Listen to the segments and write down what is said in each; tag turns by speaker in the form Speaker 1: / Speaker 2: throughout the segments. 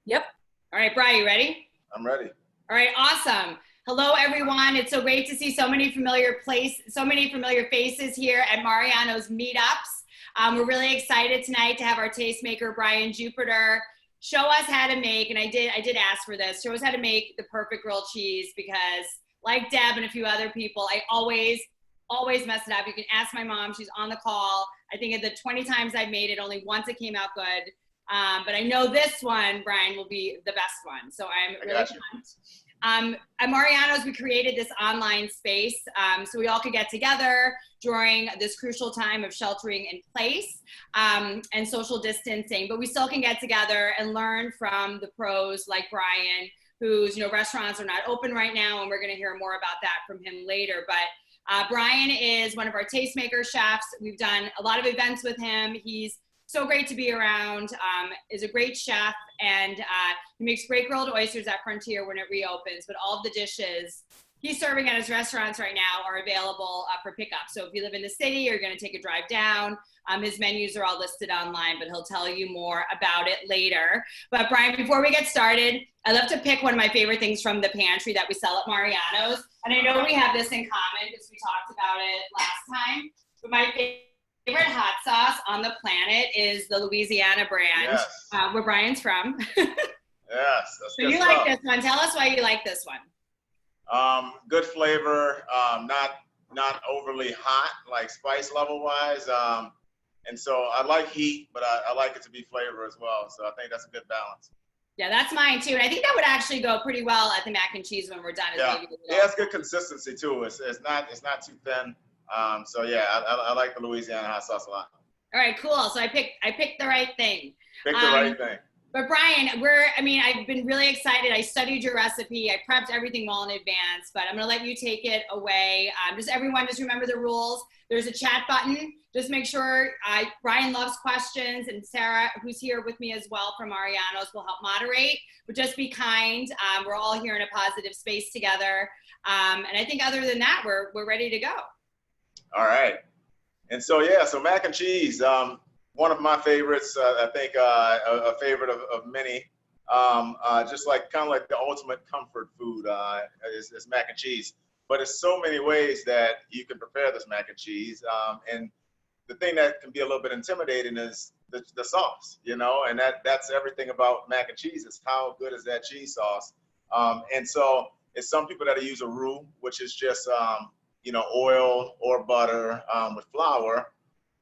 Speaker 1: Yep. All right, Brian, you ready?
Speaker 2: I'm ready.
Speaker 1: All right, awesome. Hello, everyone. It's so great to see so many familiar faces here at Mariano's meetups. We're really excited tonight to have our tastemaker, Brian Jupiter, show us how to make, and I did ask for this, show us how to make the perfect grilled cheese because like Deb and a few other people, I always mess it up. You can ask my mom, she's on the call. I think of the 20 times I've made it, only once it came out good. But I know this one, Brian, will be the best one. So I'm really pumped. At Mariano's, we created this online space so we all could get together during this crucial time of sheltering in place and social distancing, but we still can get together and learn from the pros like Brian, whose restaurants are not open right now, and we're going to hear more about that from him later. But Brian is one of our tastemaker chefs. We've done a lot of events with him. He's so great to be around, is a great chef, and he makes great grilled oysters at Frontier when it reopens, but all of the dishes he's serving at his restaurants right now are available for pickup. So if you live in the city or you're gonna take a drive down, his menus are all listed online, but he'll tell you more about it later. But Brian, before we get started, I love to pick one of my favorite things from the pantry that we sell at Mariano's. And I know we have this in common because we talked about it last time, but my favorite hot sauce on the planet is the Louisiana brand,
Speaker 2: Yes.
Speaker 1: where Brian's from.
Speaker 2: Yes, that's
Speaker 1: So
Speaker 2: good
Speaker 1: you
Speaker 2: stuff.
Speaker 1: like this one. Tell us why you like this one.
Speaker 2: Good flavor, not overly hot, like spice level wise. And so I like heat, but I like it to be flavor as well. So I think that's a good balance.
Speaker 1: Yeah, that's mine too. And I think that would actually go pretty well at the mac and cheese when we're done.
Speaker 2: Yeah, it's good consistency too. It's not too thin. So yeah, I like the Louisiana hot sauce a lot.
Speaker 1: All right, cool. So I picked the right thing.
Speaker 2: Pick the right thing.
Speaker 1: But Brian, I've been really excited. I studied your recipe. I prepped everything well in advance, but I'm gonna let you take it away. Everyone just remember the rules. There's a chat button. Just make sure, Brian loves questions, and Sarah, who's here with me as well from Mariano's, will help moderate, but just be kind. We're all here in a positive space together. And I think other than that, we're ready to go.
Speaker 2: All right. And so, yeah, so mac and cheese, one of my favorites, I think a favorite of many, just like kind of like the ultimate comfort food is mac and cheese. But there's so many ways that you can prepare this mac and cheese. And the thing that can be a little bit intimidating is the sauce, and that's everything about mac and cheese is how good is that cheese sauce. And so it's some people that use a roux, which is just, oil or butter with flour,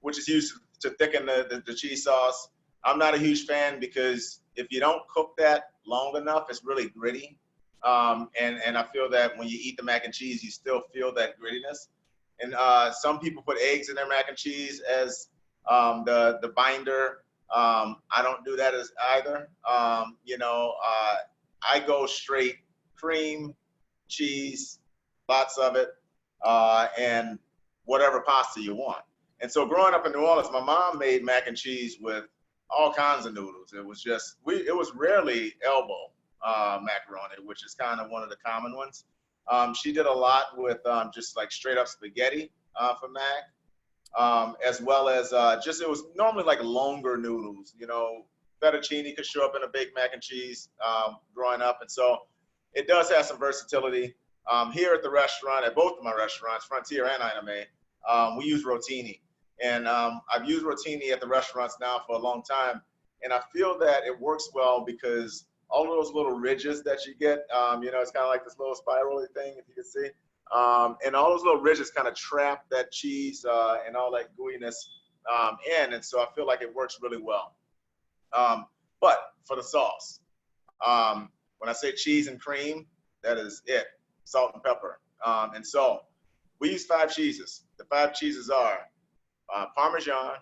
Speaker 2: which is used to thicken the cheese sauce. I'm not a huge fan because if you don't cook that long enough, it's really gritty. And I feel that when you eat the mac and cheese, you still feel that grittiness. And some people put eggs in their mac and cheese as the binder. I don't do that as either. I go straight cream, cheese, lots of it, and whatever pasta you want. And so growing up in New Orleans, my mom made mac and cheese with all kinds of noodles. It was just, it was rarely elbow macaroni, which is kind of one of the common ones. She did a lot with just like straight up spaghetti for mac, as well as it was normally like longer noodles, fettuccine could show up in a big mac and cheese growing up. And so it does have some versatility. Here at the restaurant, at both of my restaurants, Frontier and Iname, we use rotini. And I've used rotini at the restaurants now for a long time. And I feel that it works well because all of those little ridges that you get, it's kind of like this little spirally thing, if you can see. And all those little ridges kind of trap that cheese and all that gooiness in. And so I feel like it works really well. But for the sauce, when I say cheese and cream, that is it, salt and pepper. And so we use 5 cheeses. The 5 cheeses are Parmesan,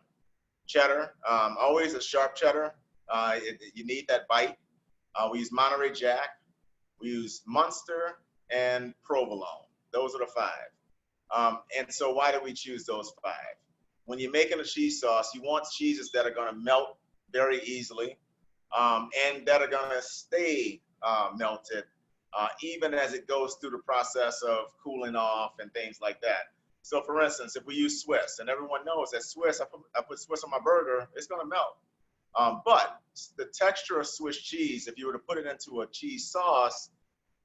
Speaker 2: cheddar, always a sharp cheddar. You need that bite. We use Monterey Jack. We use Munster and provolone. Those are the 5. And so why do we choose those 5? When you're making a cheese sauce, you want cheeses that are going to melt very easily and that are going to stay melted even as it goes through the process of cooling off and things like that. So for instance, if we use Swiss, and everyone knows that Swiss, I put Swiss on my burger, it's gonna melt. But the texture of Swiss cheese, if you were to put it into a cheese sauce,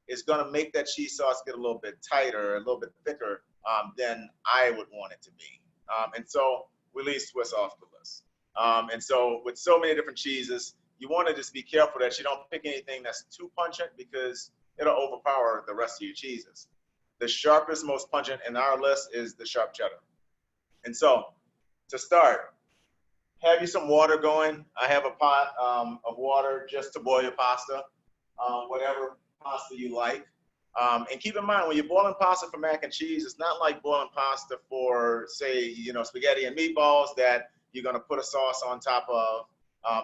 Speaker 2: is going to make that cheese sauce get a little bit tighter, a little bit thicker than I would want it to be. And so we leave Swiss off the list. And so with so many different cheeses, you want to just be careful that you don't pick anything that's too pungent because it'll overpower the rest of your cheeses. The sharpest, most pungent in our list is the sharp cheddar. And so to start, have you some water going. I have a pot of water just to boil your pasta, whatever pasta you like. And keep in mind, when you're boiling pasta for mac and cheese, it's not like boiling pasta for, say, spaghetti and meatballs that you're going to put a sauce on top of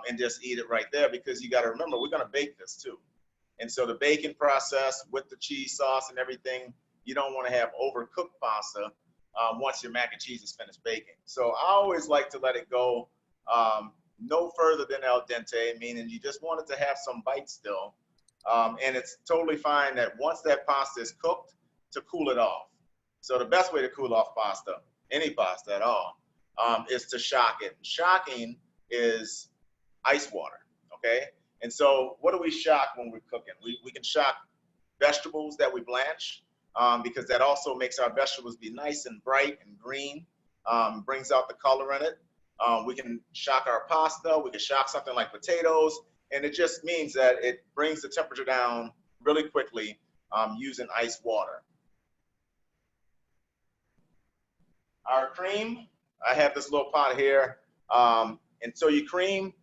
Speaker 2: and just eat it right there, because you got to remember, we're going to bake this too. And so the baking process with the cheese sauce and everything, you don't want to have overcooked pasta once your mac and cheese is finished baking. So I always like to let it go no further than al dente, meaning you just want it to have some bite still. And it's totally fine that once that pasta is cooked, to cool it off. So the best way to cool off pasta, any pasta at all, is to shock it. Shocking is ice water, okay? And so what do we shock when we're cooking? We can shock vegetables that we blanch, because that also makes our vegetables be nice and bright and green, brings out the color in it. We can shock our pasta, we can shock something like potatoes, and it just means that it brings the temperature down really quickly using ice water. Our cream, I have this little pot here, and so your cream,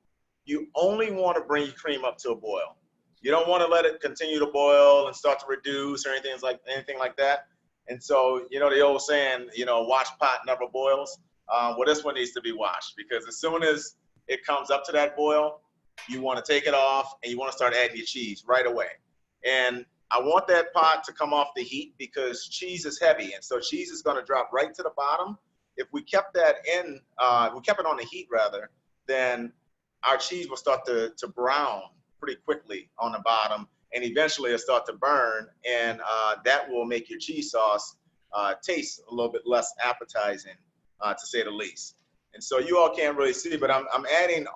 Speaker 2: you only want to bring your cream up to a boil. You don't want to let it continue to boil and start to reduce or anything like that. And so, the old saying, watch pot never boils. Well, this one needs to be washed, because as soon as it comes up to that boil, you want to take it off and you want to start adding your cheese right away. And I want that pot to come off the heat because cheese is heavy. And so cheese is going to drop right to the bottom. If we kept that we kept it on the heat rather, then our cheese will start to brown pretty quickly on the bottom, and eventually it'll start to burn, and that will make your cheese sauce taste a little bit less appetizing, to say the least. And so you all can't really see, but I'm adding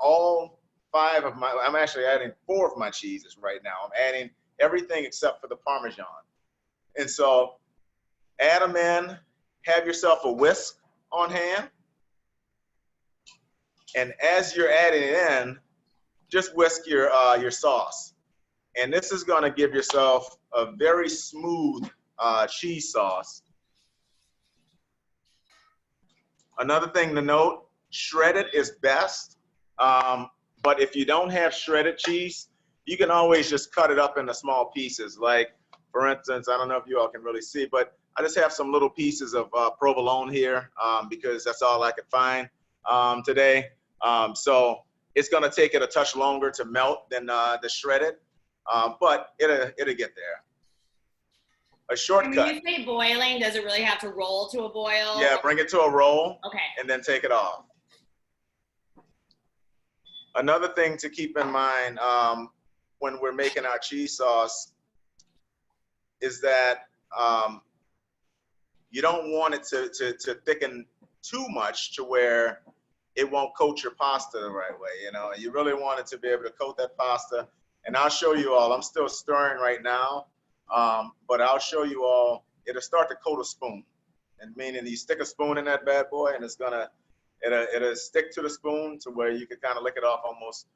Speaker 2: I'm actually adding 4 of my cheeses right now. I'm adding everything except for the Parmesan. And so add them in, have yourself a whisk on hand. And as you're adding it in, just whisk your sauce. And this is gonna give yourself a very smooth cheese sauce. Another thing to note, shredded is best. But if you don't have shredded cheese, you can always just cut it up into small pieces. Like, for instance, I don't know if you all can really see, but I just have some little pieces of provolone here because that's all I could find today. So it's gonna take it a touch longer to melt than the shredded, but it'll get there. A shortcut.
Speaker 1: When you say boiling, does it really have to roll to a boil?
Speaker 2: Yeah, bring it to a roll.
Speaker 1: Okay.
Speaker 2: And then take it off. Another thing to keep in mind when we're making our cheese sauce is that you don't want it to thicken too much to where it won't coat your pasta the right way. You really want it to be able to coat that pasta. And I'll show you all, I'm still stirring right now, but I'll show you all, it'll start to coat a spoon. And meaning you stick a spoon in that bad boy and it'll stick to the spoon to where you can kind of lick it off almost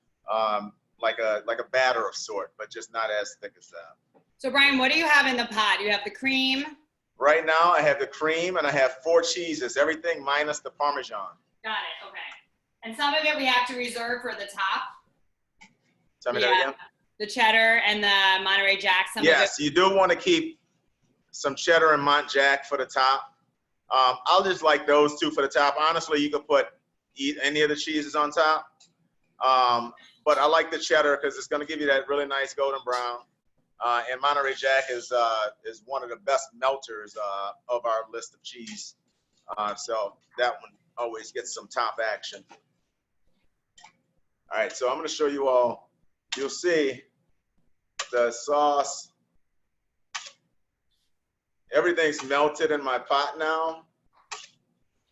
Speaker 2: like a batter of sort, but just not as thick as that.
Speaker 1: So Brian, what do you have in the pot? You have the cream?
Speaker 2: Right now I have the cream and I have 4 cheeses, everything minus the Parmesan.
Speaker 1: Got it, okay. And some of it we have to reserve for the top.
Speaker 2: Tell me that again.
Speaker 1: The cheddar and the Monterey Jack.
Speaker 2: Yes, you do want to keep some cheddar and Mont Jack for the top. I'll just like those 2 for the top. Honestly, you could put any of the cheeses on top. But I like the cheddar because it's going to give you that really nice golden brown. And Monterey Jack is one of the best melters of our list of cheese. So that one always gets some top action. All right, so I'm going to show you all. You'll see the sauce. Everything's melted in my pot now,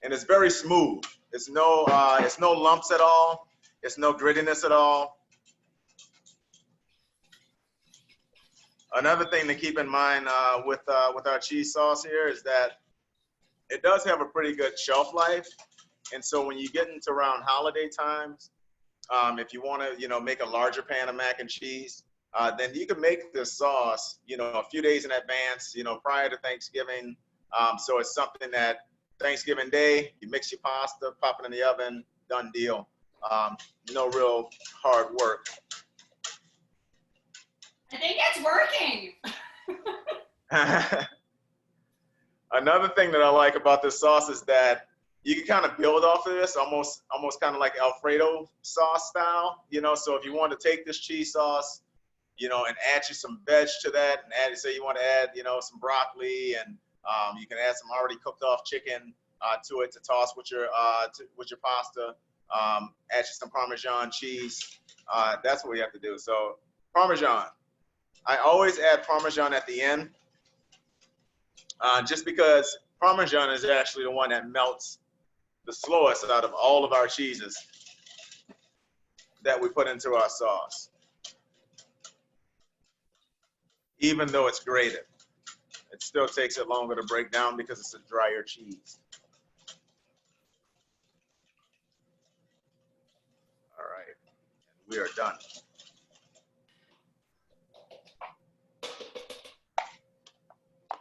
Speaker 2: and it's very smooth. It's no lumps at all. It's no grittiness at all. Another thing to keep in mind with our cheese sauce here is that it does have a pretty good shelf life. And so when you get into around holiday times, if you want to, make a larger pan of mac and cheese, then you can make this sauce, a few days in advance, prior to Thanksgiving. So it's something that Thanksgiving Day, you mix your pasta, pop it in the oven, done deal. No real hard work.
Speaker 1: I think it's working.
Speaker 2: Another thing that I like about this sauce is that you can kind of build off of this, almost kind of like Alfredo sauce style, So if you want to take this cheese sauce, and add you some veg to that, and say you want to add, some broccoli, and you can add some already cooked off chicken to it to toss with your pasta. Add you some Parmesan cheese. That's what we have to do. So Parmesan. I always add Parmesan at the end, just because Parmesan is actually the one that melts the slowest out of all of our cheeses that we put into our sauce. Even though it's grated, it still takes it longer to break down because it's a drier cheese. All right, we are done.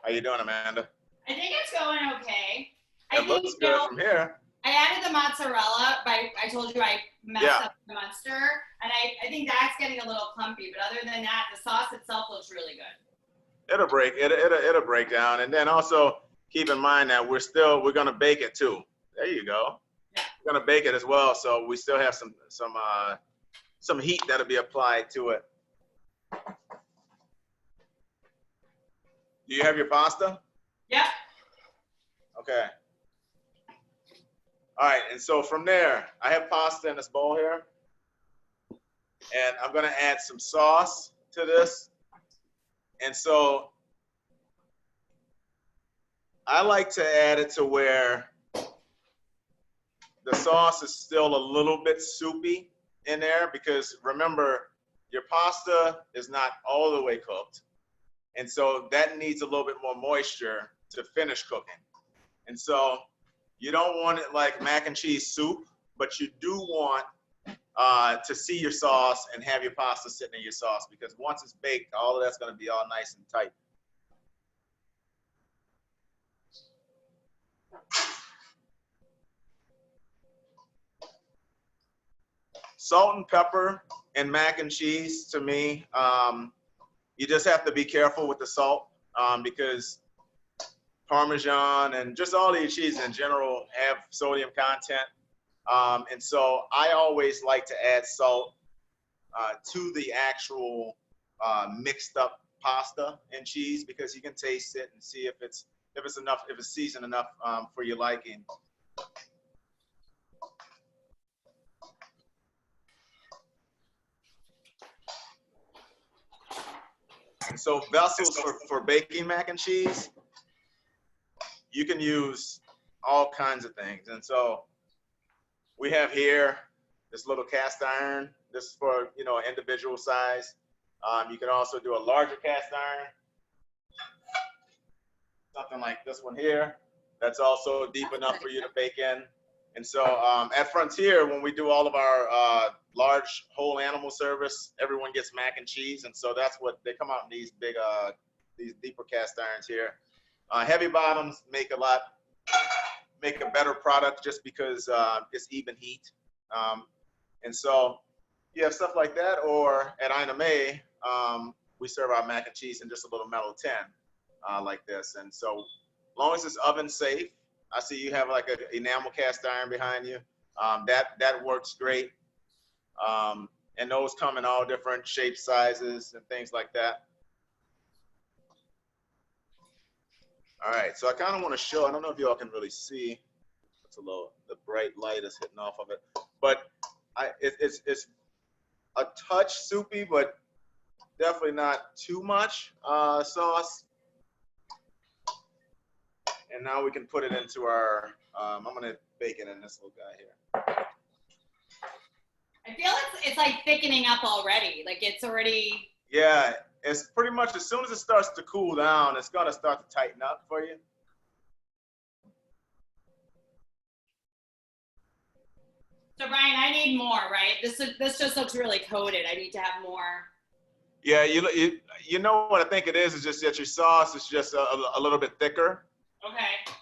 Speaker 2: How you doing, Amanda?
Speaker 1: I think it's going okay.
Speaker 2: It looks good from here.
Speaker 1: I added the mozzarella, but I told you I messed up the Munster, and I think that's getting a little clumpy. But other than that, the sauce itself looks really good.
Speaker 2: It'll break down, and then also keep in mind that we're gonna bake it too. There you go.
Speaker 1: Yeah.
Speaker 2: We're gonna bake it as well, so we still have some heat that'll be applied to it. Do you have your pasta?
Speaker 1: Yep.
Speaker 2: Okay. All right, and so from there, I have pasta in this bowl here, and I'm gonna add some sauce to this. And so I like to add it to where the sauce is still a little bit soupy in there, because remember, your pasta is not all the way cooked. And so that needs a little bit more moisture to finish cooking. And so you don't want it like mac and cheese soup, but you do want to see your sauce and have your pasta sitting in your sauce, because once it's baked, all of that's going to be all nice and tight. Salt and pepper and mac and cheese, to me, you just have to be careful with the salt, because Parmesan and just all these cheeses in general have sodium content. And so I always like to add salt to the actual mixed up pasta and cheese, because you can taste it and see if it's enough, if it's seasoned enough for your liking. And so vessels for baking mac and cheese, you can use all kinds of things. And so we have here this little cast iron. This is for, individual size. You can also do a larger cast iron, something like this one here. That's also deep enough for you to bake in. And so at Frontier, when we do all of our large whole animal service, everyone gets mac and cheese. And so that's what they come out in these big, these deeper cast irons here. Heavy bottoms make a better product just because it's even heat. And so you have stuff like that, or at Ina May, we serve our mac and cheese in just a little metal tin like this. And so as long as it's oven safe, I see you have like an enamel cast iron behind you. That works great. And those come in all different shapes, sizes, and things like that. All right, so I kind of want to show, I don't know if y'all can really see, it's a little, the bright light is hitting off of it, but it's a touch soupy, but definitely not too much sauce. And now we can put it into our, I'm gonna bake it in this little guy here.
Speaker 1: I feel it's like thickening up already. Like it's already.
Speaker 2: Yeah, it's pretty much as soon as it starts to cool down, it's gonna start to tighten up for you.
Speaker 1: So Brian, I need more, right? This just looks really coated. I need to have more.
Speaker 2: Yeah, you know what I think it is just that your sauce is just a little bit thicker.
Speaker 1: Okay.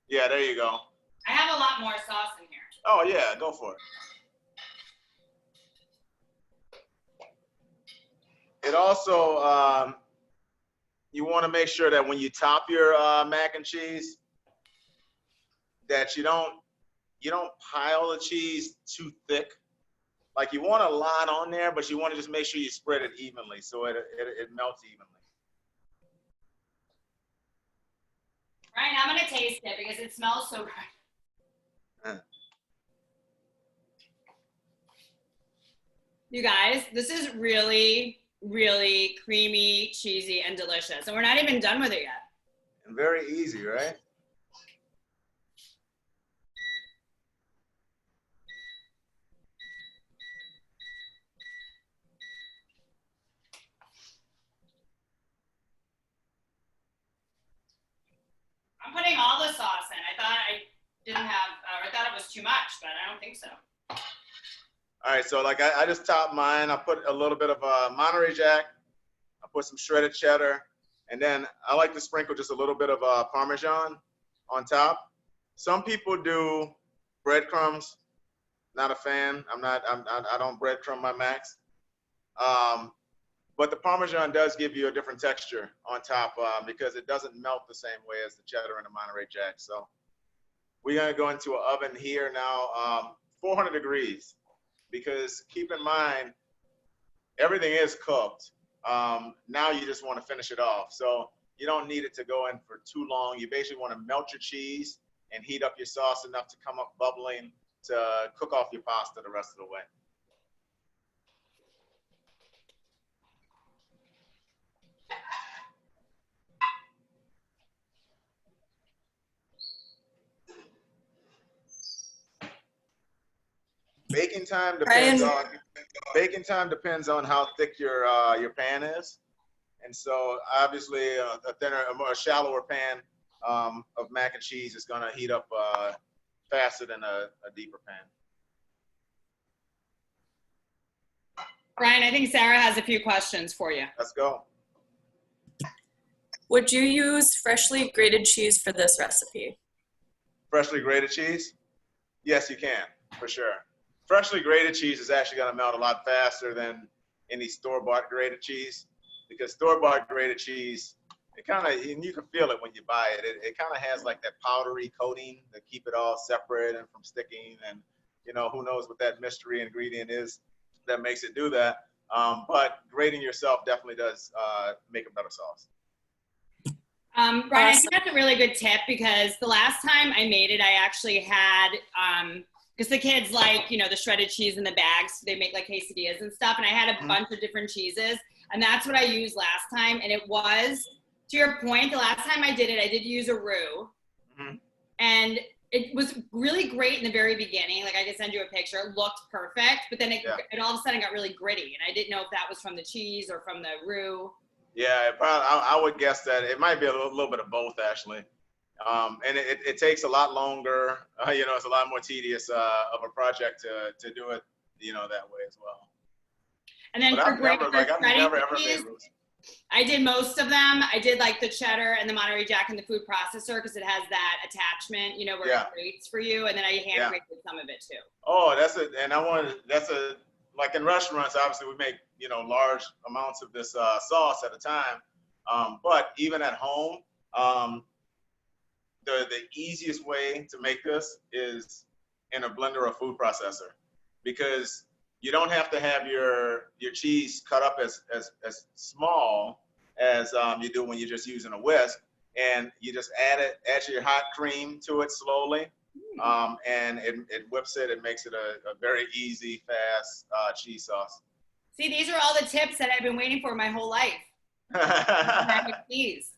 Speaker 2: Yeah, there you go.
Speaker 1: I have a lot more sauce in here.
Speaker 2: Oh yeah, go for it. It also, you want to make sure that when you top your mac and cheese, that you don't pile the cheese too thick. Like you want a lot on there, but you want to just make sure you spread it evenly so it melts evenly.
Speaker 1: Brian, I'm gonna taste it because it smells so good. You guys, this is really, really creamy, cheesy, and delicious. And we're not even done with it yet.
Speaker 2: And very easy, right?
Speaker 1: I'm putting all the sauce in. I thought I didn't have, I thought it was too much, but I don't think so.
Speaker 2: All right, so like I just topped mine. I put a little bit of Monterey Jack. I put some shredded cheddar, and then I like to sprinkle just a little bit of Parmesan on top. Some people do breadcrumbs. Not a fan. I don't breadcrumb my macs. But the Parmesan does give you a different texture on top because it doesn't melt the same way as the cheddar and the Monterey Jack. So we're gonna go into an oven here now, 400 degrees, because keep in mind, everything is cooked. Now you just wanna finish it off. So you don't need it to go in for too long. You basically wanna melt your cheese and heat up your sauce enough to come up bubbling to cook off your pasta the rest of the way. Baking time depends on how thick your pan is, and so obviously a thinner, a more shallower pan of mac and cheese is going to heat up faster than a deeper pan.
Speaker 1: Brian, I think Sarah has a few questions for you.
Speaker 2: Let's go.
Speaker 3: Would you use freshly grated cheese for this recipe?
Speaker 2: Freshly grated cheese? Yes, you can, for sure. Freshly grated cheese is actually going to melt a lot faster than any store-bought grated cheese, because store-bought grated cheese, it kind of, and you can feel it when you buy it, it kind of has like that powdery coating to keep it all separate and from sticking, and you know, who knows what that mystery ingredient is that makes it do that. But grating yourself definitely does make a better sauce.
Speaker 1: Brian, I think that's a really good tip, because the last time I made it, I actually had, because the kids like, you know, the shredded cheese in the bags, they make like quesadillas and stuff, and I had a bunch of different cheeses, and that's what I used last time, and it was, to your point, the last time I did it, I did use a roux, and it was really great in the very beginning. Like I could send you a picture, it looked perfect, but then it all of a sudden got really gritty, and I didn't know if that was from the cheese or from the roux.
Speaker 2: Yeah, I would guess that it might be a little bit of both, actually. And it takes a lot longer. You know, it's a lot more tedious of a project to do it, you know, that way as well.
Speaker 1: And then
Speaker 2: but
Speaker 1: for
Speaker 2: I've never ever made roux.
Speaker 1: I did most of them. I did like the cheddar and the Monterey Jack in the food processor, because it has that attachment, you know, where it grates for you. And then I hand grated some of it too.
Speaker 2: Oh, like in restaurants, obviously we make, you know, large amounts of this sauce at a time. But even at home, the easiest way to make this is in a blender or food processor, because you don't have to have your cheese cut up as small as you do when you're just using a whisk, and you just add your hot cream to it slowly, and it whips it and makes it a very easy, fast cheese sauce.
Speaker 1: See, these are all the tips that I've been waiting for my whole life. Mac and cheese.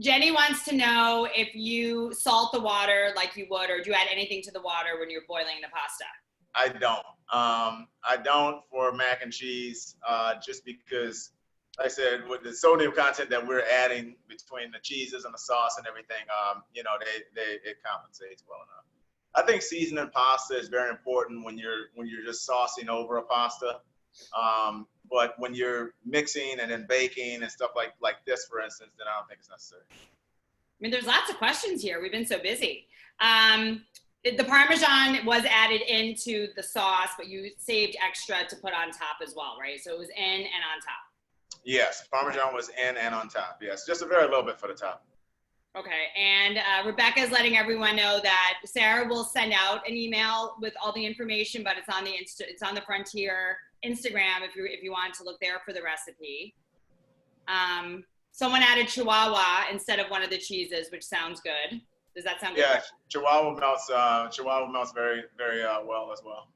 Speaker 1: Jenny wants to know if you salt the water like you would, or do you add anything to the water when you're boiling the pasta?
Speaker 2: I don't. I don't for mac and cheese, just because, like I said, with the sodium content that we're adding between the cheeses and the sauce and everything, it compensates well enough. I think seasoning pasta is very important when you're just saucing over a pasta. But when you're mixing and then baking and stuff like this, for instance, then I don't think it's necessary.
Speaker 1: I mean, there's lots of questions here. We've been so busy. The Parmesan was added into the sauce, but you saved extra to put on top as well, right? So it was in and on top.
Speaker 2: Yes, Parmesan was in and on top. Yes, just a very little bit for the top.
Speaker 1: Okay, and Rebecca's letting everyone know that Sarah will send out an email with all the information, but it's on the Frontier Instagram if you want to look there for the recipe. Someone added Chihuahua instead of one of the cheeses, which sounds good. Does that sound good?
Speaker 2: Yeah, Chihuahua melts very, very well as well.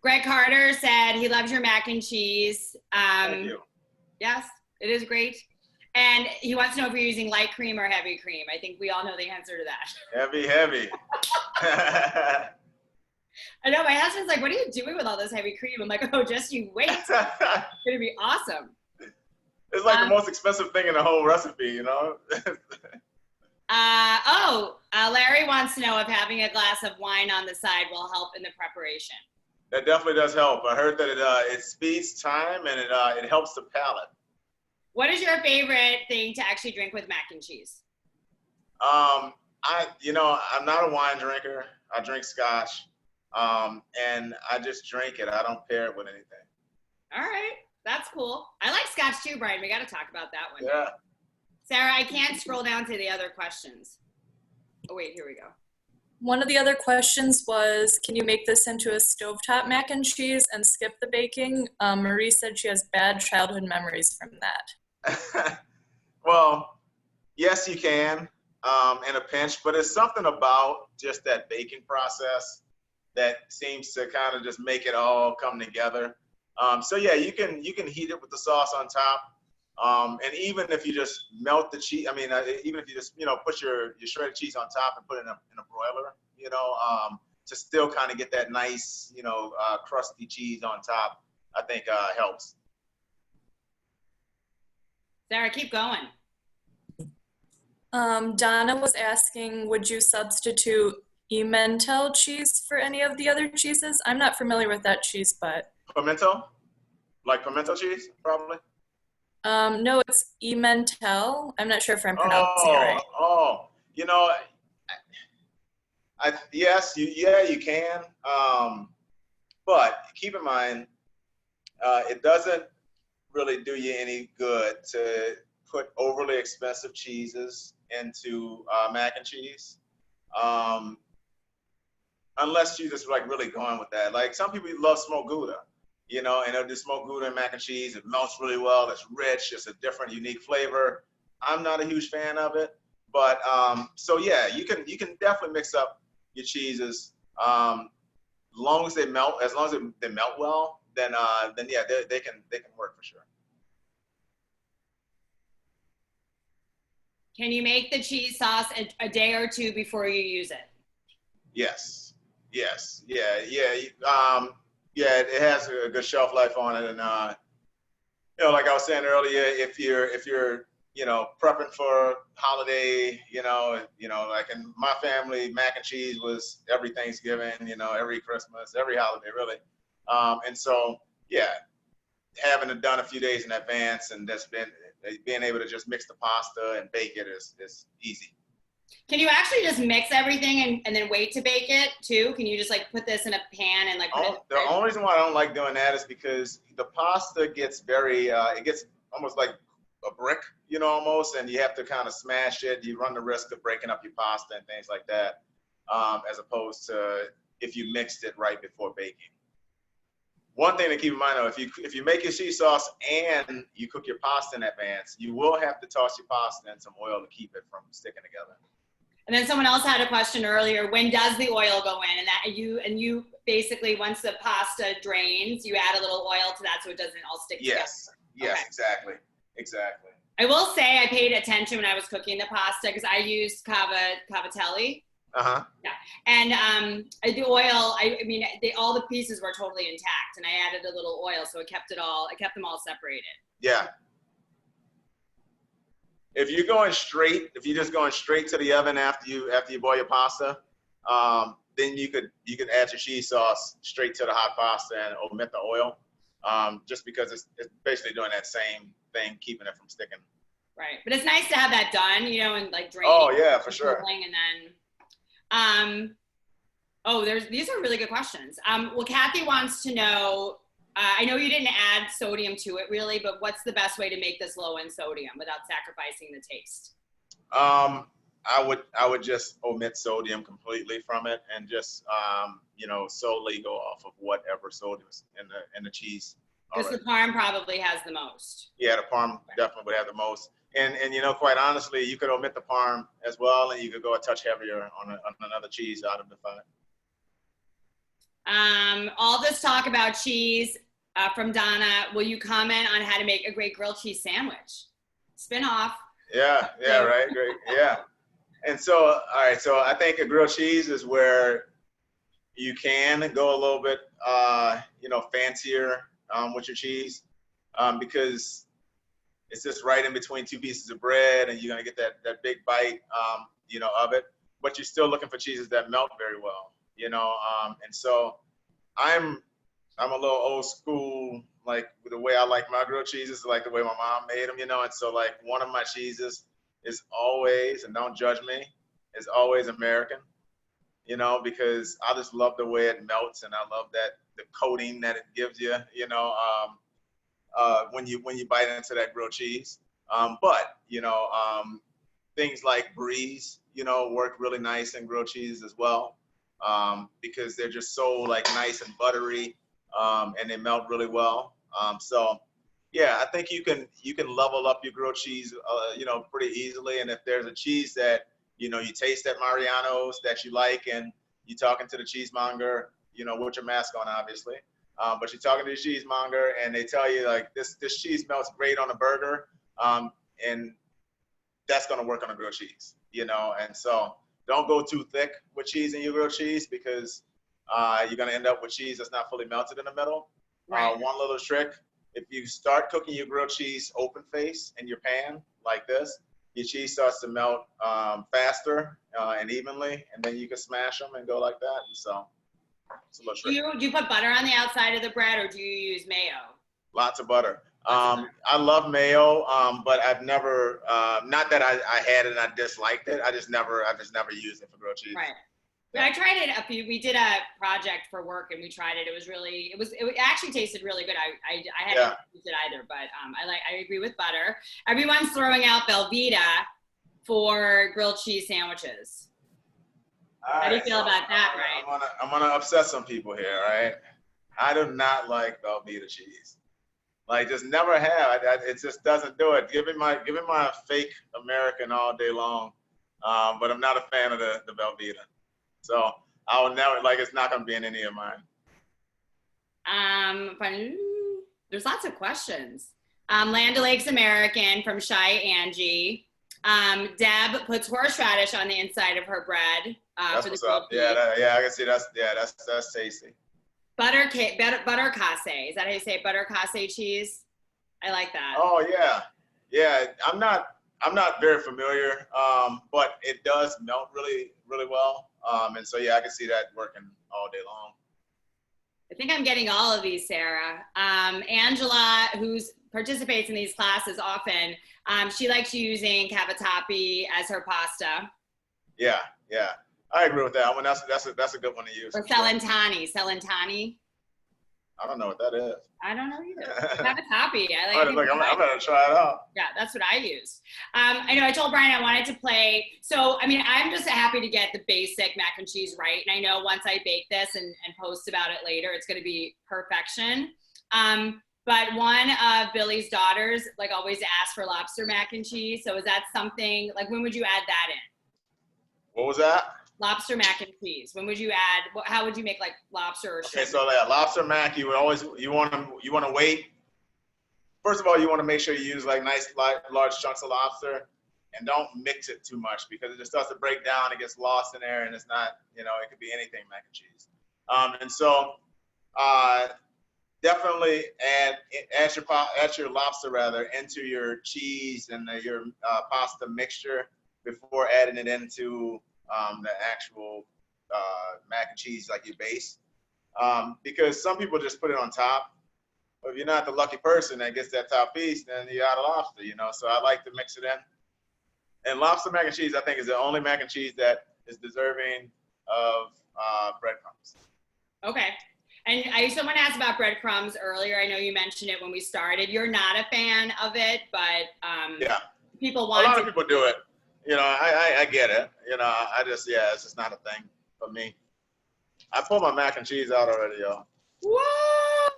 Speaker 1: Greg Carter said he loves your mac and cheese.
Speaker 2: Thank you.
Speaker 1: Yes, it is great. And he wants to know if you're using light cream or heavy cream. I think we all know the answer to that.
Speaker 2: Heavy.
Speaker 1: I know, my husband's like, what are you doing with all this heavy cream? I'm like, oh, just you wait. It's going to be awesome.
Speaker 2: It's like the most expensive thing in the whole recipe, you know?
Speaker 1: Larry wants to know if having a glass of wine on the side will help in the preparation.
Speaker 2: That definitely does help. I heard that it speeds time and it helps the palate.
Speaker 1: What is your favorite thing to actually drink with mac and cheese?
Speaker 2: I'm not a wine drinker. I drink scotch, and I just drink it. I don't pair it with anything.
Speaker 1: All right, that's cool. I like scotch too, Brian. We got to talk about that one.
Speaker 2: Yeah.
Speaker 1: Sarah, I can't scroll down to the other questions. Oh wait, here we go.
Speaker 3: One of the other questions was, can you make this into a stovetop mac and cheese and skip the baking? Marie said she has bad childhood memories from that.
Speaker 2: Well, yes, you can, in a pinch, but it's something about just that baking process that seems to kind of just make it all come together. So yeah, you can heat it with the sauce on top. And even if you just melt the cheese, even if you just, put your shredded cheese on top and put it in a broiler, to still kind of get that nice, crusty cheese on top, I think helps.
Speaker 1: Sarah, keep going.
Speaker 3: Donna was asking, would you substitute Emmental cheese for any of the other cheeses? I'm not familiar with that cheese, but.
Speaker 2: Pimento? Like pimento cheese, probably?
Speaker 3: No, it's Emmental. I'm not sure if I'm pronouncing it right.
Speaker 2: Yes, you can. But keep in mind, it doesn't really do you any good to put overly expensive cheeses into mac and cheese, unless you just like really going with that. Like some people love smoked Gouda, and they'll do smoked Gouda and mac and cheese. It melts really well. It's rich. It's a different, unique flavor. I'm not a huge fan of it, but so yeah, you can definitely mix up your cheeses. As long as they melt well, then yeah, they can work for sure.
Speaker 1: Can you make the cheese sauce a day or two before you use it?
Speaker 2: Yes. Yeah. It has a good shelf life on it, and like I was saying earlier, if you're prepping for holiday, like in my family, mac and cheese was every Thanksgiving, every Christmas, every holiday really, and so yeah, having it done a few days in advance and just being able to just mix the pasta and bake it is easy.
Speaker 1: Can you actually just mix everything and then wait to bake it too? Can you just like put this in a pan and like put it?
Speaker 2: The only reason why I don't like doing that is because the pasta gets it gets almost like a brick, almost, and you have to kind of smash it. You run the risk of breaking up your pasta and things like that, as opposed to if you mixed it right before baking. One thing to keep in mind though, if you make your cheese sauce and you cook your pasta in advance, you will have to toss your pasta in some oil to keep it from sticking together.
Speaker 1: And then someone else had a question earlier, when does the oil go in? And you basically, once the pasta drains, you add a little oil to that so it doesn't all stick together.
Speaker 2: Yes, okay. Exactly.
Speaker 1: I will say I paid attention when I was cooking the pasta because I used cavatelli.
Speaker 2: Uh-huh.
Speaker 1: Yeah, and the oil. I mean, all the pieces were totally intact, and I added a little oil, so it kept them all separated.
Speaker 2: Yeah. If you're just going straight to the oven after you boil your pasta, then you could add your cheese sauce straight to the hot pasta and omit the oil, just because it's basically doing that same thing, keeping it from sticking.
Speaker 1: Right, but it's nice to have that done, you know, and like draining.
Speaker 2: Oh yeah, for sure.
Speaker 1: And then, these are really good questions. Well, Kathy wants to know. I know you didn't add sodium to it really, but what's the best way to make this low in sodium without sacrificing the taste?
Speaker 2: I would just omit sodium completely from it and just solely go off of whatever sodium is in the cheese.
Speaker 1: Because the parm probably has the most.
Speaker 2: Yeah, the parm definitely would have the most. And quite honestly, you could omit the parm as well, and you could go a touch heavier on another cheese out of the five.
Speaker 1: All this talk about cheese from Donna. Will you comment on how to make a great grilled cheese sandwich? Spin off.
Speaker 2: Yeah, right, great, yeah. And so, all right, so I think a grilled cheese is where you can go a little bit, fancier with your cheese, because it's just right in between two pieces of bread, and you're gonna get that big bite, of it. But you're still looking for cheeses that melt very well, and so I'm a little old school, like the way I like my grilled cheeses, like the way my mom made them, and so like one of my cheeses is always, and don't judge me, is always American, because I just love the way it melts, and I love the coating that it gives you, when you bite into that grilled cheese. But things like Breeze, work really nice in grilled cheese as well, because they're just so like nice and buttery, and they melt really well. So yeah, I think you can level up your grilled cheese, pretty easily. And if there's a cheese that you taste at Mariano's that you like, and you're talking to the cheesemonger, with your mask on, obviously, but you're talking to the cheesemonger, and they tell you like this cheese melts great on a burger, and that's gonna work on a grilled cheese, And so don't go too thick with cheese in your grilled cheese, because you're gonna end up with cheese that's not fully melted in the middle. Right. One little trick: if you start cooking your grilled cheese open face in your pan like this, your cheese starts to melt faster and evenly, and then you can smash them and go like that. And so it's a little trick.
Speaker 1: Do you put butter on the outside of the bread, or do you use mayo?
Speaker 2: Lots of butter. I love mayo, but I've never, not that I had it and I disliked it. I just never used it for grilled cheese.
Speaker 1: Right. I tried it we did a project for work, and we tried it. It actually tasted really good. I hadn't used it either, but I agree with butter. Everyone's throwing out Velveeta for grilled cheese sandwiches. How do you feel about that, Brian?
Speaker 2: I'm gonna upset some people here, right? I do not like Velveeta cheese. Like, just never have. It just doesn't do it. Give me my fake American all day long, but I'm not a fan of the Velveeta. So I will never, it's not going to be in any of mine.
Speaker 1: There's lots of questions. Land O'Lakes American from Shy Angie. Deb puts horseradish on the inside of her bread.
Speaker 2: That's what's up. Yeah, I can see that's tasty.
Speaker 1: Butter casse. Is that how you say it? Butter casse cheese? I like that.
Speaker 2: Oh yeah. Yeah, I'm not very familiar, but it does melt really, really well. And so, yeah, I can see that working all day long.
Speaker 1: I think I'm getting all of these, Sarah. Angela, who participates in these classes often, she likes using cavatappi as her pasta.
Speaker 2: Yeah. I agree with that one. That's a good one to use.
Speaker 1: Or Celentani. Celentani.
Speaker 2: I don't know what that is.
Speaker 1: I don't know either. Cavatappi.
Speaker 2: I'm gonna try it out.
Speaker 1: Yeah, that's what I use. I know I told Brian I wanted to play. So, I mean, I'm just happy to get the basic mac and cheese right. And I know once I bake this and post about it later, it's going to be perfection. But one of Billy's daughters, always asks for lobster mac and cheese. So is that something, when would you add that in?
Speaker 2: What was that?
Speaker 1: Lobster mac and cheese. When would you add? How would you make lobster or shrimp?
Speaker 2: Okay, so lobster mac, you want to wait first of all, you want to make sure you use like nice, large chunks of lobster, and don't mix it too much because it just starts to break down. It gets lost in there, and it's not, it could be anything mac and cheese. And so definitely add your lobster rather into your cheese and your pasta mixture before adding it into the actual mac and cheese, like your base. Because some people just put it on top. But if you're not the lucky person that gets that top piece, then you're out of lobster, So I like to mix it in. And lobster mac and cheese, I think, is the only mac and cheese that is deserving of breadcrumbs.
Speaker 1: Okay. And someone asked about breadcrumbs earlier. I know you mentioned it when we started. You're not a fan of it, but
Speaker 2: yeah,
Speaker 1: people want
Speaker 2: a lot of people do it. I get it. It's just not a thing for me. I pulled my mac and cheese out already, y'all.
Speaker 1: Whoa!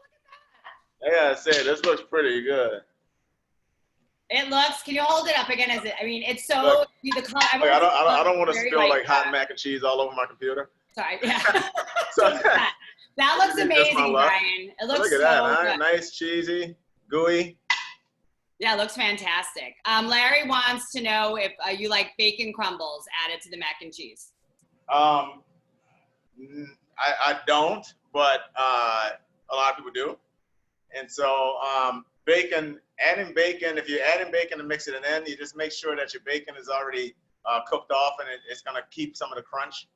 Speaker 2: I gotta say, this looks pretty good.
Speaker 1: It looks. Can you hold it up again? It's so
Speaker 2: Look,
Speaker 1: the color.
Speaker 2: I don't want to spill like hot mac and cheese all over my computer.
Speaker 1: Sorry. Yeah.
Speaker 2: So,
Speaker 1: that looks amazing, Brian. It looks
Speaker 2: look at that. Good. Nice, cheesy, gooey.
Speaker 1: Yeah, it looks fantastic. Larry wants to know if you like bacon crumbles added to the mac and cheese.
Speaker 2: I don't, but a lot of people do. And so adding bacon, if you're adding bacon and mixing it in, you just make sure that your bacon is already cooked off, and it's going to keep some of the crunch.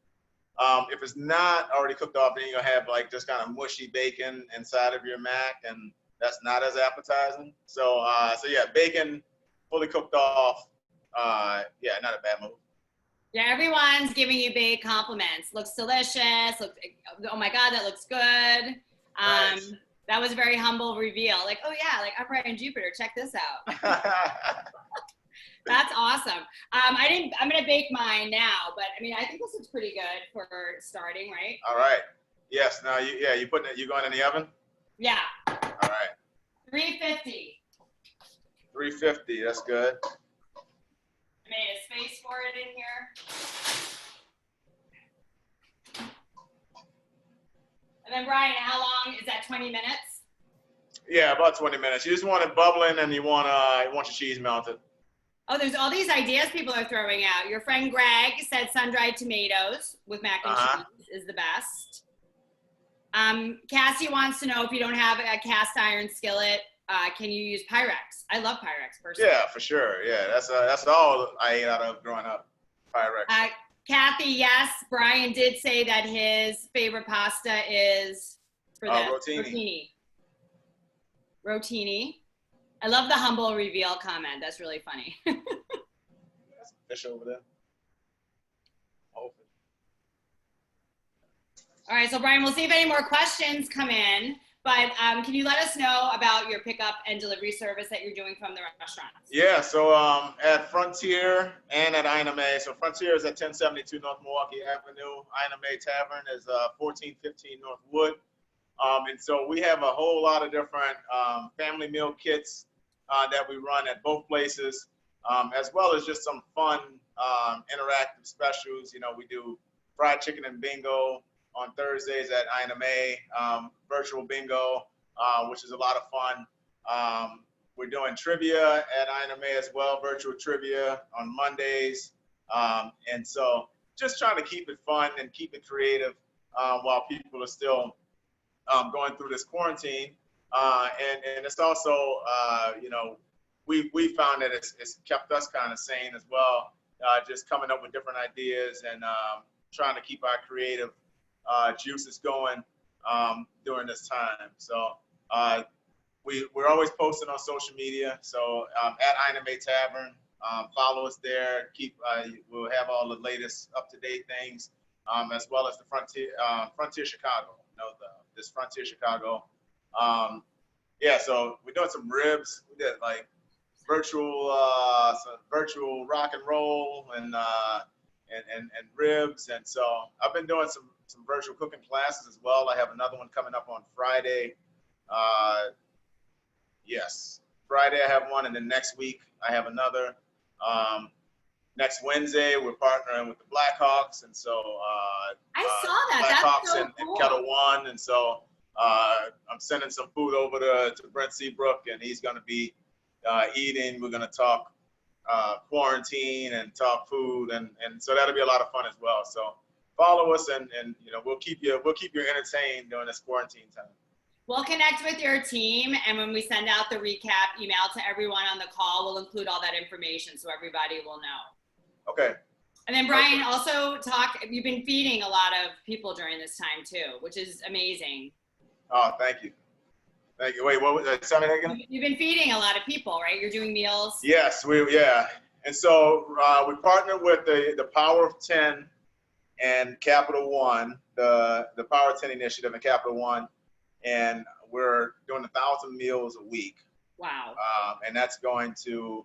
Speaker 2: If it's not already cooked off, then you're going to have like just kind of mushy bacon inside of your mac, and that's not as appetizing. So yeah, bacon fully cooked off, not a bad move.
Speaker 1: Yeah, everyone's giving you big compliments. Looks delicious. Oh my God, that looks good.
Speaker 2: Nice.
Speaker 1: That was a very humble reveal. Like, oh yeah, like I'm Brian Jupiter. Check this out. That's awesome. I'm gonna bake mine now, but I think this looks pretty good for starting, right?
Speaker 2: All right. Yes. Now you going in the oven?
Speaker 1: Yeah.
Speaker 2: All right.
Speaker 1: 350.
Speaker 2: 350. That's good.
Speaker 1: I made a space for it in here. And then Brian, how long is that? 20 minutes?
Speaker 2: Yeah, about 20 minutes. You just want it bubbling, and you want your cheese melted.
Speaker 1: Oh, there's all these ideas people are throwing out. Your friend Greg said sun-dried tomatoes with mac and cheese is the best. Cassie wants to know if you don't have a cast iron skillet, can you use Pyrex? I love Pyrex personally.
Speaker 2: Yeah, for sure. Yeah, that's all I ate out of growing up. Pyrex.
Speaker 1: Kathy, yes, Brian did say that his favorite pasta is for the rotini. Rotini. I love the humble reveal comment. That's really funny.
Speaker 2: That's a fish over there. Oh.
Speaker 1: All right, so Brian, we'll see if any more questions come in. But can you let us know about your pickup and delivery service that you're doing from the restaurants?
Speaker 2: Yeah, so at Frontier and at Ina May. So Frontier is at 1072 North Milwaukee Avenue. Ina May Tavern is 1415 North Wood. And so we have a whole lot of different family meal kits that we run at both places, as well as just some fun interactive specials. We do fried chicken and bingo on Thursdays at Ina May, virtual bingo, which is a lot of fun. We're doing trivia at Ina May as well, virtual trivia on Mondays. And so just trying to keep it fun and keep it creative while people are still going through this quarantine. And it's also, we found that it's kept us kind of sane as well, just coming up with different ideas and trying to keep our creative juices going during this time. So we're always posting on social media. So at Ina May Tavern, follow us there. We'll have all the latest up-to-date things, as well as the Frontier Chicago. This Frontier Chicago. So we're doing some ribs. We did like virtual rock and roll and ribs. And so I've been doing some virtual cooking classes as well. I have another one coming up on Friday. Friday I have one, and then next week I have another. Next Wednesday we're partnering with the Blackhawks, and so
Speaker 1: I saw that.
Speaker 2: Blackhawks
Speaker 1: That's so
Speaker 2: in
Speaker 1: cool.
Speaker 2: Kettle One, and so I'm sending some food over to Brent Seabrook, and he's going to be eating. We're going to talk quarantine and talk food, and so that'll be a lot of fun as well. So follow us, and you know, we'll keep you entertained during this quarantine time.
Speaker 1: We'll connect with your team, and when we send out the recap email to everyone on the call, we'll include all that information so everybody will know.
Speaker 2: Okay.
Speaker 1: And then Brian, also you've been feeding a lot of people during this time too, which is amazing.
Speaker 2: Oh, thank you. Thank you. Wait, what was that? Say that again?
Speaker 1: You've been feeding a lot of people, right? You're doing meals.
Speaker 2: Yes, yeah. And so we partnered with the Power of 10 and Capital One, the Power of 10 initiative and Capital One, and we're doing 1,000 meals a week.
Speaker 1: Wow.
Speaker 2: And that's going to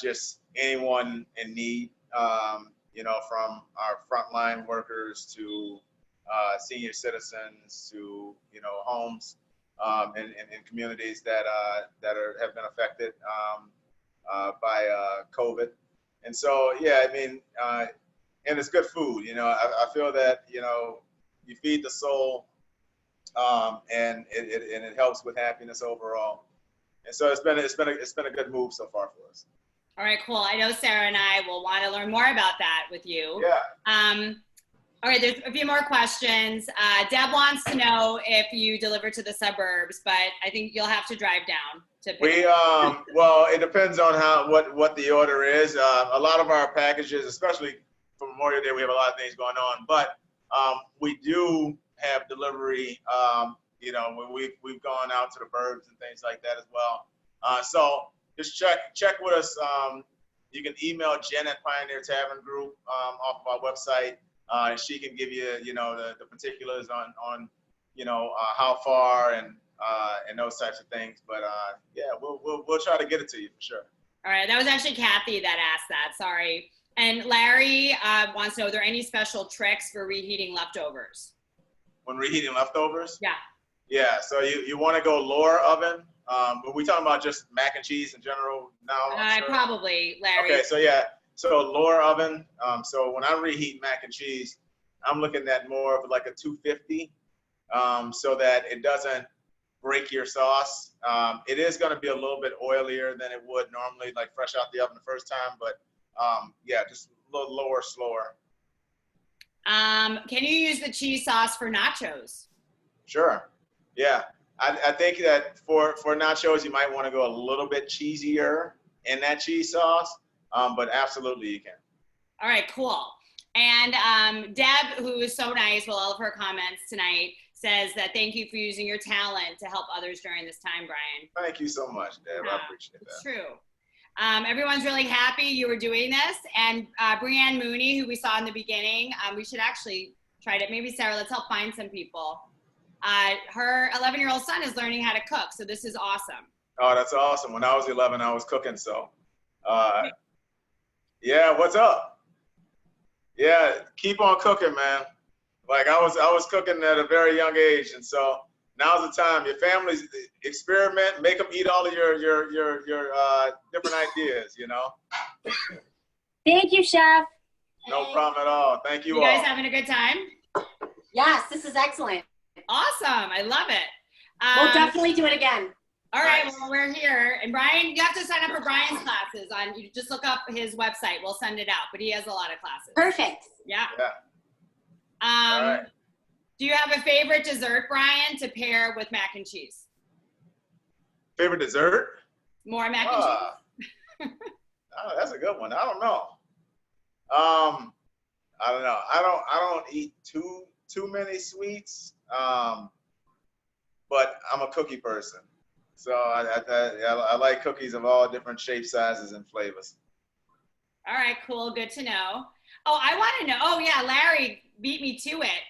Speaker 2: just anyone in need, you know, from our frontline workers to senior citizens to, you know, homes in communities that have been affected by COVID. And so, yeah, I mean, and it's good food. You know, I feel that, you know, you feed the soul, and it helps with happiness overall. And so it's been a good move so far for us.
Speaker 1: All right, cool. I know Sarah and I will want to learn more about that with you.
Speaker 2: Yeah.
Speaker 1: All right, there's a few more questions. Deb wants to know if you deliver to the suburbs, but I think you'll have to drive down to pick up.
Speaker 2: Well, it depends on what the order is. A lot of our packages, especially for Memorial Day, we have a lot of things going on, but we do have delivery. You know, we've gone out to the burbs and things like that as well. So just check with us. You can email Jen at Pioneer Tavern Group off of our website. And she can give you, you know, the particulars on you know, how far and those types of things. But yeah, we'll try to get it to you for sure.
Speaker 1: All right, that was actually Kathy that asked that. Sorry. And Larry wants to know: are there any special tricks for reheating leftovers?
Speaker 2: When reheating leftovers?
Speaker 1: Yeah.
Speaker 2: Yeah. So you want to go lower oven. But we talking about just mac and cheese in general now? Sure.
Speaker 1: Probably, Larry.
Speaker 2: Okay. So yeah. So lower oven. So when I reheat mac and cheese, I'm looking at more of like a 250, so that it doesn't break your sauce. It is going to be a little bit oilier than it would normally, like fresh out the oven the first time. But yeah, just a little lower, slower.
Speaker 1: Can you use the cheese sauce for nachos?
Speaker 2: Sure. Yeah. I think that for nachos, you might want to go a little bit cheesier in that cheese sauce. But absolutely you can.
Speaker 1: All right, cool. And Deb, who is so nice with all of her comments tonight, says that thank you for using your talent to help others during this time, Brian.
Speaker 2: Thank you so much, Deb. I appreciate that.
Speaker 1: It's true. Everyone's really happy you were doing this. And Brianne Mooney, who we saw in the beginning, we should actually try to, maybe Sarah, let's help find some people. Her 11-year-old son is learning how to cook, so this is awesome.
Speaker 2: Oh, that's awesome. When I was 11, I was cooking, so. Yeah, what's up? Yeah, keep on cooking, man. Like I was cooking at a very young age, and so now's the time. Your families experiment, make them eat all of your different ideas, you know.
Speaker 4: Thank you, Chef.
Speaker 2: No problem at all. Thank you all.
Speaker 1: You guys having a good time?
Speaker 4: Yes, this is excellent.
Speaker 1: Awesome. I love it.
Speaker 4: We'll definitely do it again.
Speaker 1: All right,
Speaker 2: Nice.
Speaker 1: well, we're here. And Brian, you have to sign up for Brian's classes. You just look up his website. We'll send it out, but he has a lot of classes.
Speaker 4: Perfect.
Speaker 1: Yeah.
Speaker 2: Yeah. All right.
Speaker 1: Do you have a favorite dessert, Brian, to pair with mac and cheese?
Speaker 2: Favorite dessert?
Speaker 1: More mac and cheese?
Speaker 2: Oh, that's a good one. I don't know. I don't know. I don't eat too many sweets. But I'm a cookie person. So I like cookies of all different shapes, sizes, and flavors.
Speaker 1: All right, cool. Good to know. Oh, I want to know. Oh, yeah, Larry beat me to it.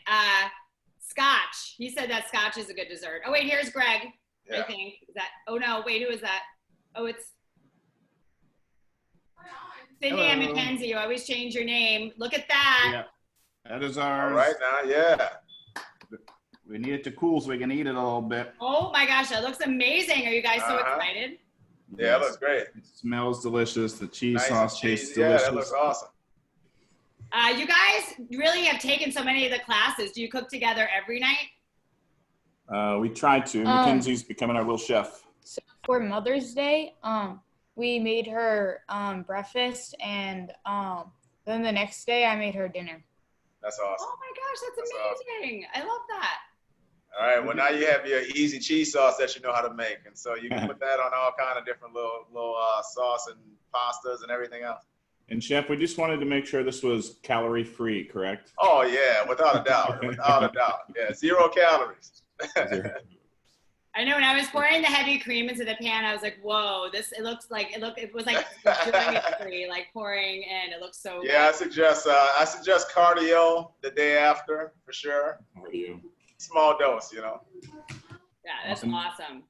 Speaker 1: Scotch. He said that scotch is a good dessert. Oh, wait, here's Greg,
Speaker 2: Yeah.
Speaker 1: I think. Is that? Oh, no, wait, who is that? Oh, it's Cindy and
Speaker 5: Hello.
Speaker 1: Mckenzie. You always change your name. Look at that.
Speaker 5: Yeah, that is
Speaker 2: All
Speaker 5: ours.
Speaker 2: right now, yeah.
Speaker 5: We need it to cool so we can eat it a little bit.
Speaker 1: Oh, my gosh, that looks amazing. Are you guys so
Speaker 2: Uh-huh.
Speaker 1: excited?
Speaker 2: Yeah, it looks great.
Speaker 5: It smells delicious. The cheese
Speaker 2: Nice
Speaker 5: sauce
Speaker 2: and
Speaker 5: tastes
Speaker 2: cheesy. Yeah,
Speaker 5: delicious.
Speaker 2: that looks awesome.
Speaker 1: You guys really have taken so many of the classes. Do you cook together every night?
Speaker 5: We tried to. Mckenzie's becoming our little chef.
Speaker 6: So for Mother's Day, we made her breakfast, and then the next day I made her dinner.
Speaker 2: That's awesome.
Speaker 1: Oh my gosh, that's
Speaker 2: That's
Speaker 1: amazing. I love that.
Speaker 2: All right. Well, now you have your easy cheese sauce that you know how to make, and so you can put that on all kind of different little sauce and pastas and everything else.
Speaker 5: And Chef, we just wanted to make sure this was calorie free, correct?
Speaker 2: Oh yeah, without a doubt, without a doubt. Yeah, 0 calories.
Speaker 1: I know when I was pouring the heavy cream into the pan, I was like, "Whoa, it was like doing it free, like pouring in. It looks so good."
Speaker 2: Yeah, I suggest cardio the day after for sure.
Speaker 5: How are you?
Speaker 2: Small dose, you know.
Speaker 1: Yeah, that's awesome.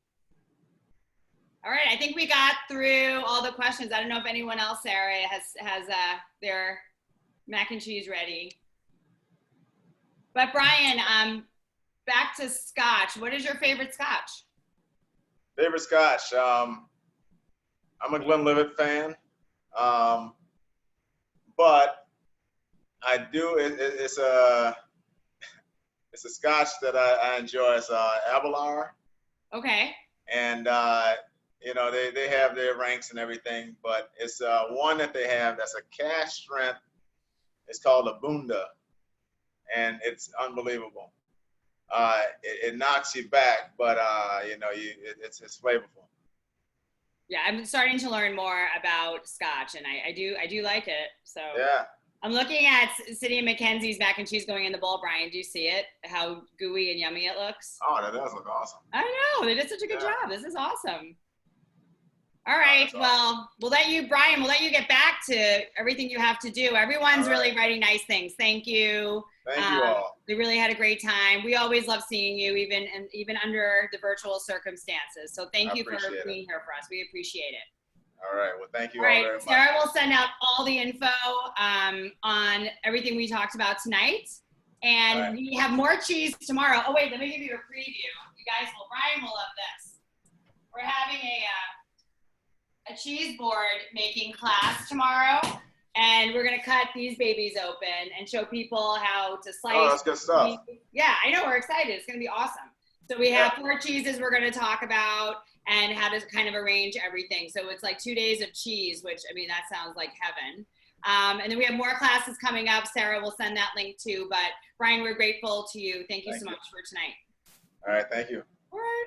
Speaker 1: All right, I think we got through all the questions. I don't know if anyone else, Sarah, has their mac and cheese ready. But Brian, back to Scotch. What is your favorite Scotch?
Speaker 2: Favorite Scotch. I'm a Glenlivet fan, but I do. It's a Scotch that I enjoy. It's Abelard,
Speaker 1: Okay.
Speaker 2: and you know they have their ranks and everything, but it's one that they have that's a cash strength. It's called a Bunda, and it's unbelievable. It knocks you back, but you know, it's flavorful.
Speaker 1: Yeah, I'm starting to learn more about Scotch, and I do like it. So
Speaker 2: Yeah.
Speaker 1: I'm looking at City of Mckenzie's mac and cheese going in the bowl. Brian, do you see it? How gooey and yummy it looks?
Speaker 2: Oh, that does look awesome.
Speaker 1: I know, they did such a good job. This is awesome. All
Speaker 2: Oh,
Speaker 1: right,
Speaker 2: that's
Speaker 1: well, Brian, we'll let you get back to everything you have to do. Everyone's
Speaker 2: All right.
Speaker 1: really writing nice things. Thank you.
Speaker 2: Thank you all.
Speaker 1: We really had a great time. We always love seeing you, even under the virtual circumstances. So thank
Speaker 2: I
Speaker 1: you for
Speaker 2: appreciate it.
Speaker 1: being here for us. We appreciate it.
Speaker 2: All right. Well, thank you
Speaker 1: All
Speaker 2: all
Speaker 1: right,
Speaker 2: very much.
Speaker 1: Sarah will send out all the info on everything we talked about tonight. And
Speaker 2: All right.
Speaker 1: we have more cheese tomorrow. Oh, wait, let me give you a preview. Brian will love this. We're having a cheese board making class tomorrow. And we're going to cut these babies open and show people how to slice.
Speaker 2: Oh, that's good stuff.
Speaker 1: Yeah, I know. We're excited. It's going to be awesome. So we have 4 cheeses we're going to talk about and how to kind of arrange everything. So it's like 2 days of cheese, which, I mean, that sounds like heaven. And then we have more classes coming up. Sarah will send that link too. But Brian, we're grateful to you. Thank you so much for tonight.
Speaker 2: All right. Thank you.
Speaker 1: All right.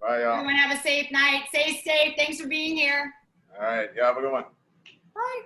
Speaker 2: Bye, y'all.
Speaker 1: Everyone have a safe night. Stay safe. Thanks for being here.
Speaker 2: All right. Y'all have a good one.
Speaker 1: Bye.